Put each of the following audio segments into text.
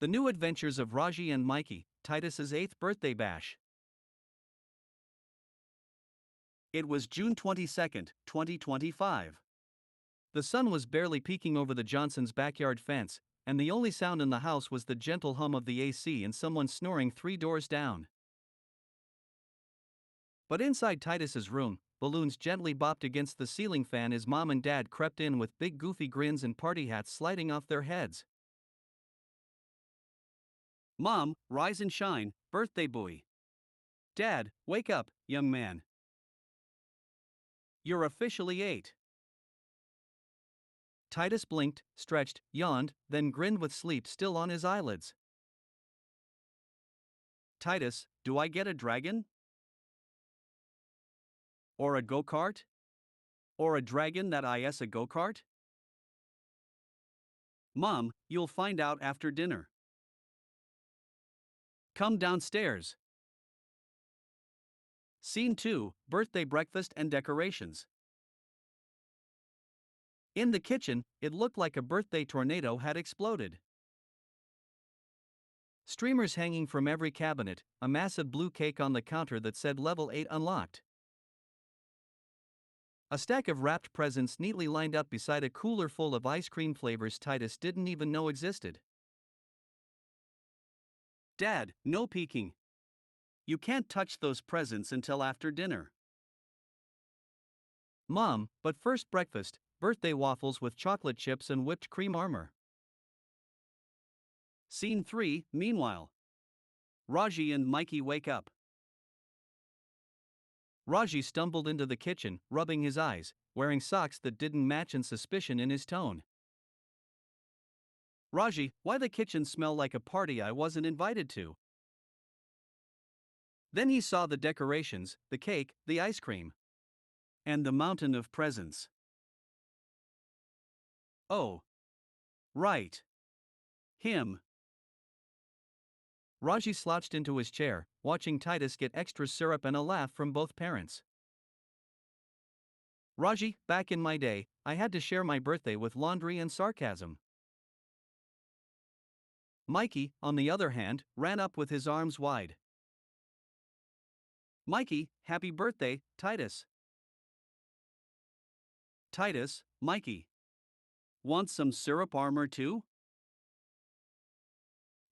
The New Adventures of Raji and Mikey, Titus's 8th birthday bash. It was June 22, 2025. The sun was barely peeking over the Johnsons' backyard fence, and the only sound in the house was the gentle hum of the AC and someone snoring 3 doors down. But inside Titus's room, balloons gently bopped against the ceiling fan as Mom and Dad crept in with big goofy grins and party hats sliding off their heads. Mom, rise and shine, birthday boy. Dad, wake up, young man. You're officially 8. Titus blinked, stretched, yawned, then grinned with sleep still on his eyelids. Titus, do I get a dragon? Or a go-kart? Or a dragon that is a go-kart? Mom, you'll find out after dinner. Come downstairs. Scene 2, Birthday Breakfast and Decorations. In the kitchen, it looked like a birthday tornado had exploded. Streamers hanging from every cabinet, a massive blue cake on the counter that said Level 8 unlocked. A stack of wrapped presents neatly lined up beside a cooler full of ice cream flavors Titus didn't even know existed. Dad, no peeking. You can't touch those presents until after dinner. Mom, but first breakfast, birthday waffles with chocolate chips and whipped cream armor. Scene 3, meanwhile. Raji and Mikey wake up. Raji stumbled into the kitchen, rubbing his eyes, wearing socks that didn't match and suspicion in his tone. Raji, why the kitchen smell like a party I wasn't invited to? Then he saw the decorations, the cake, the ice cream. And the mountain of presents. Oh. Right. Him. Raji slouched into his chair, watching Titus get extra syrup and a laugh from both parents. Raji, back in my day, I had to share my birthday with laundry and sarcasm. Mikey, on the other hand, ran up with his arms wide. Mikey, happy birthday, Titus. Titus, Mikey. Want some syrup armor too?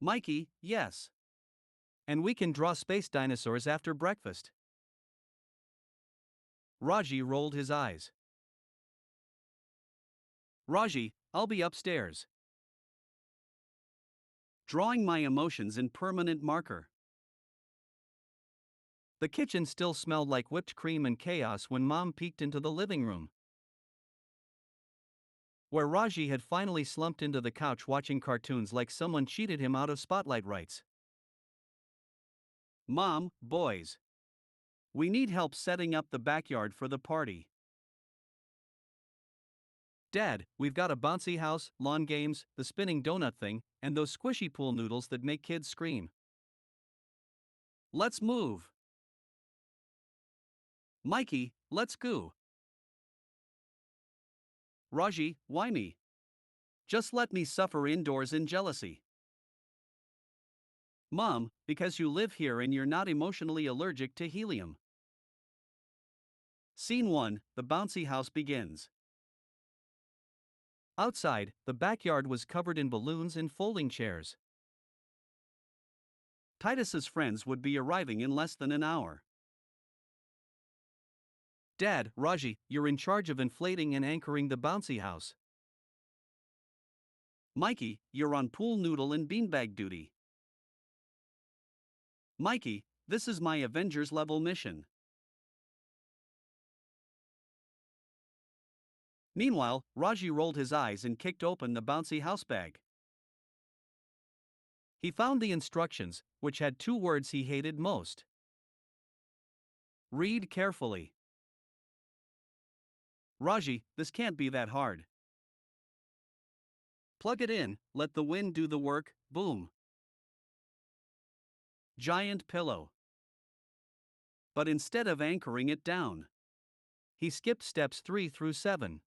Mikey, yes. And we can draw space dinosaurs after breakfast. Raji rolled his eyes. Raji, I'll be upstairs. Drawing my emotions in permanent marker. The kitchen still smelled like whipped cream and chaos when Mom peeked into the living room, where Raji had finally slumped into the couch watching cartoons like someone cheated him out of spotlight rights. Mom, boys. We need help setting up the backyard for the party. Dad, we've got a bouncy house, lawn games, the spinning donut thing, and those squishy pool noodles that make kids scream. Let's move. Mikey, let's go. Raji, why me? Just let me suffer indoors in jealousy. Mom, because you live here and you're not emotionally allergic to helium. Scene 1, the bouncy house begins. Outside, the backyard was covered in balloons and folding chairs. Titus's friends would be arriving in less than an hour. Dad, Raji, you're in charge of inflating and anchoring the bouncy house. Mikey, you're on pool noodle and beanbag duty. Mikey, this is my Avengers level mission. Meanwhile, Raji rolled his eyes and kicked open the bouncy house bag. He found the instructions, which had 2 words he hated most. Read carefully. Raji, this can't be that hard. Plug it in, let the wind do the work, boom. Giant pillow. But instead of anchoring it down, he skipped steps 3 through 7.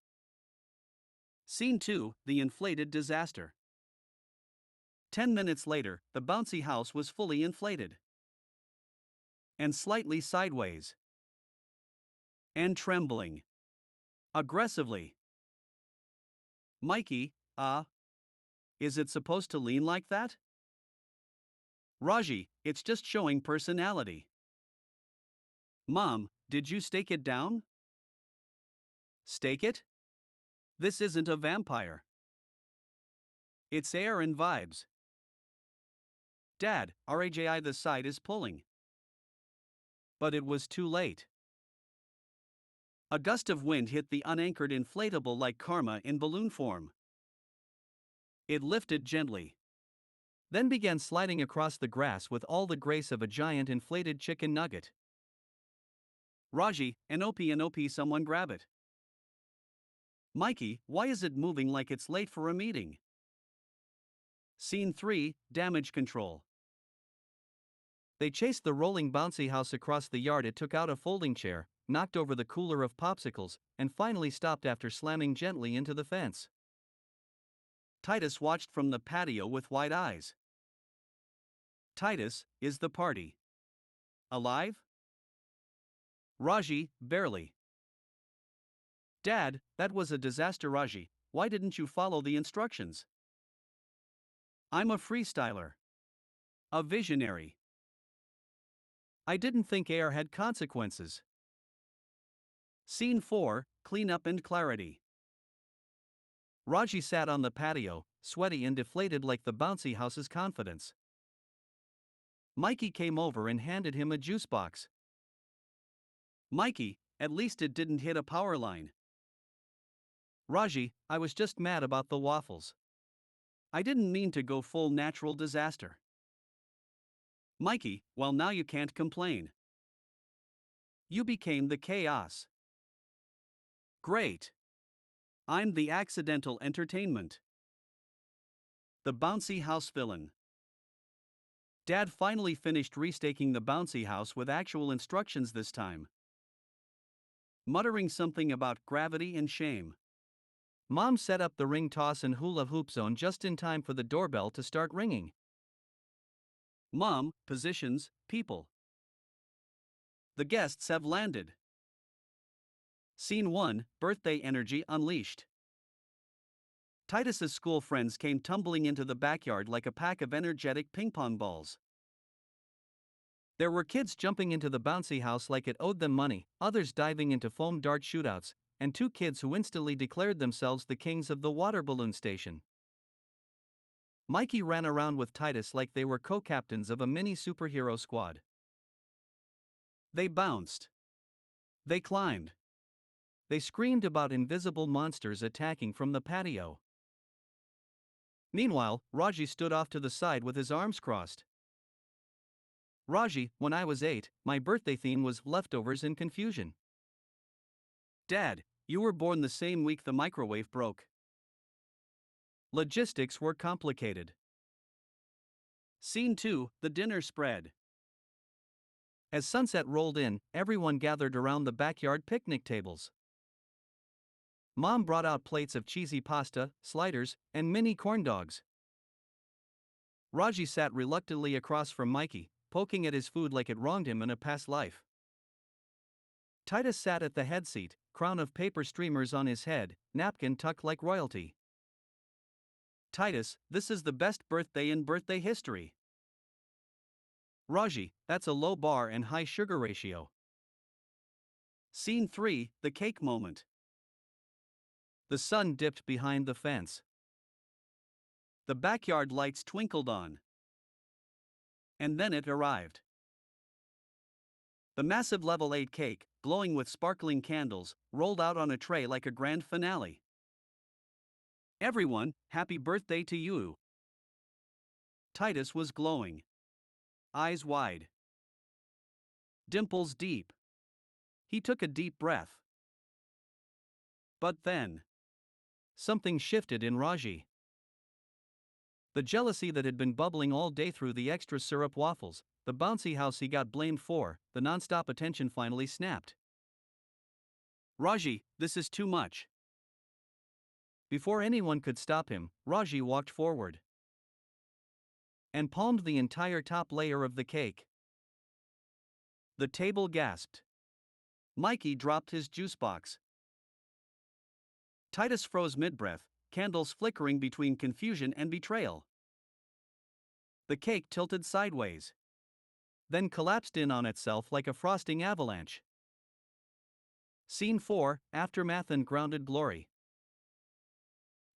Scene 2, the inflated disaster. 10 minutes later, the bouncy house was fully inflated. And slightly sideways. And trembling. Aggressively. Mikey, is it supposed to lean like that? Raji, it's just showing personality. Mom, did you stake it down? Stake it? This isn't a vampire. It's air and vibes. Dad, Raji, the side is pulling. But it was too late. A gust of wind hit the unanchored inflatable like karma in balloon form. It lifted gently. Then began sliding across the grass with all the grace of a giant inflated chicken nugget. Raji, NOP, someone grab it. Mikey, why is it moving like it's late for a meeting? Scene 3, Damage Control. They chased the rolling bouncy house across the yard. It took out a folding chair, knocked over the cooler of popsicles, and finally stopped after slamming gently into the fence. Titus watched from the patio with wide eyes. Titus, is the party alive? Raji, barely. Dad, that was a disaster. Raji, why didn't you follow the instructions? I'm a freestyler. A visionary. I didn't think air had consequences. Scene 4, Cleanup and Clarity. Raji sat on the patio, sweaty and deflated like the bouncy house's confidence. Mikey came over and handed him a juice box. Mikey, at least it didn't hit a power line. Raji, I was just mad about the waffles. I didn't mean to go full natural disaster. Mikey, well, now you can't complain. You became the chaos. Great. I'm the accidental entertainment. The bouncy house villain. Dad finally finished restaking the bouncy house with actual instructions this time. Muttering something about gravity and shame. Mom set up the ring toss and hula hoop zone just in time for the doorbell to start ringing. Mom, positions, people. The guests have landed. Scene 1, Birthday Energy Unleashed. Titus's school friends came tumbling into the backyard like a pack of energetic ping-pong balls. There were kids jumping into the bouncy house like it owed them money, others diving into foam dart shootouts, and 2 kids who instantly declared themselves the kings of the water balloon station. Mikey ran around with Titus like they were co-captains of a mini superhero squad. They bounced. They climbed. They screamed about invisible monsters attacking from the patio. Meanwhile, Raji stood off to the side with his arms crossed. Raji, when I was 8, my birthday theme was leftovers in confusion. Dad, you were born the same week the microwave broke. Logistics were complicated. Scene 2, The Dinner Spread. As sunset rolled in, everyone gathered around the backyard picnic tables. Mom brought out plates of cheesy pasta, sliders, and mini corn dogs. Raji sat reluctantly across from Mikey, poking at his food like it wronged him in a past life. Titus sat at the head seat, crown of paper streamers on his head, napkin tucked like royalty. Titus, this is the best birthday in birthday history. Raji, that's a low bar and high sugar ratio. Scene 3, The Cake Moment. The sun dipped behind the fence. The backyard lights twinkled on. And then it arrived. The massive level 8 cake, glowing with sparkling candles, rolled out on a tray like a grand finale. Everyone, happy birthday to you. Titus was glowing. Eyes wide. Dimples deep. He took a deep breath. But then, something shifted in Raji. The jealousy that had been bubbling all day through the extra syrup waffles, the bouncy house he got blamed for, the non-stop attention finally snapped. Raji, this is too much. Before anyone could stop him, Raji walked forward. and palmed the entire top layer of the cake. The table gasped. Mikey dropped his juice box. Titus froze mid-breath, candles flickering between confusion and betrayal. The cake tilted sideways, then collapsed in on itself like a frosting avalanche. Scene 4, Aftermath and Grounded Glory.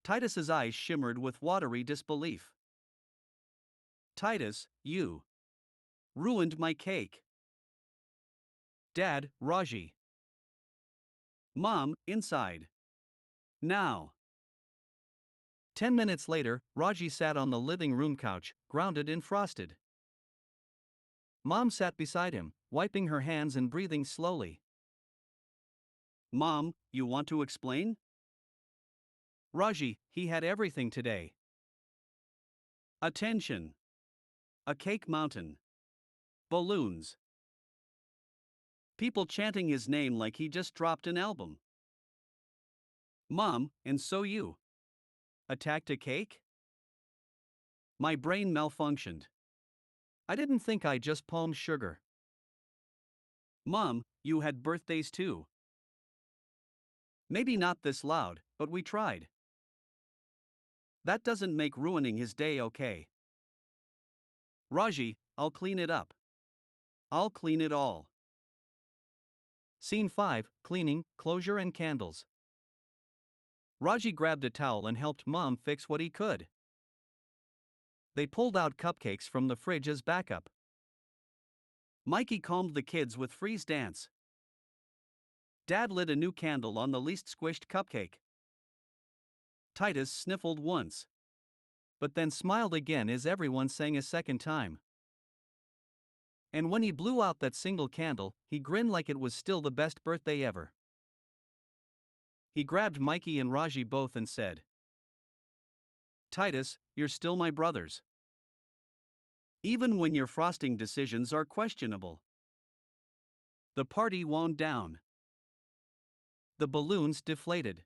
Titus's eyes shimmered with watery disbelief. Titus, you ruined my cake. Dad, Raji. Mom, inside. Now. 10 minutes later, Raji sat on the living room couch, grounded in frosted. Mom sat beside him, wiping her hands and breathing slowly. Mom, you want to explain? Raji, he had everything today. Attention. A cake mountain. Balloons. People chanting his name like he just dropped an album. Mom, and so you attacked a cake? My brain malfunctioned. I didn't think I just palmed sugar. Mom, you had birthdays too. Maybe not this loud, but we tried. That doesn't make ruining his day okay. Raji, I'll clean it up. I'll clean it all. Scene 5, Cleaning, Closure and Candles. Raji grabbed a towel and helped Mom fix what he could. They pulled out cupcakes from the fridge as backup. Mikey calmed the kids with freeze dance. Dad lit a new candle on the least squished cupcake. Titus sniffled once, but then smiled again as everyone sang a second time. And when he blew out that single candle, he grinned like it was still the best birthday ever. He grabbed Mikey and Raji both and said, Titus, you're still my brothers. Even when your frosting decisions are questionable. The party wound down. The balloons deflated.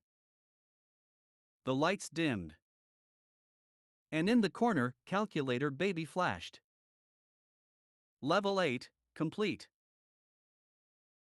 The lights dimmed. And in the corner, calculator baby flashed. Level 8, complete.